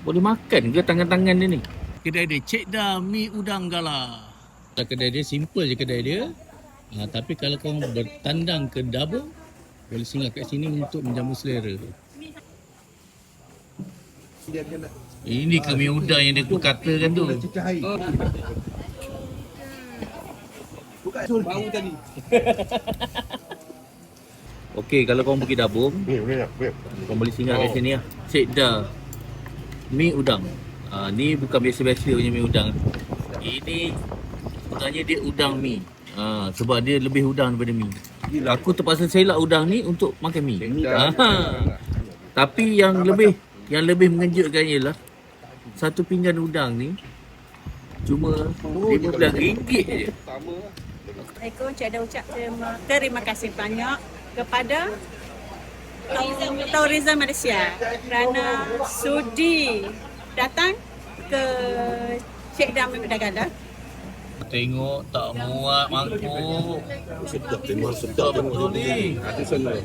Boleh makan ke tangan-tangan dia ni? Kedai dia Cik Dah Mi Udang Gala. Kedai dia simple je kedai dia. Tapi kalau kau bertandang ke Dabur, boleh singgah kat sini untuk menjamu selera. Ini ke mi udang yang dia katakan tu. Bau tadi. Okey, kalau kau pergi Dabung, kau boleh singgah kat sini lah. Cik Dah Mi Udang. Ni bukan biasa-biasa punya mi udang. Ini sebenarnya dia udang mi. Sebab dia lebih udang daripada mi. Aku terpaksa selak udang ni untuk makan mi. Tapi yang lebih mengejutkan ialah satu pinggan udang ni cuma RM15 je. Assalamualaikum, Cik Dah ucap terima kasih banyak kepada Tourism Malaysia kerana sudi datang ke Cik Dah Mi Udang Gala. Tengok tak muat mangkuk. Sedap, memang sedap betul ni. Ada sana.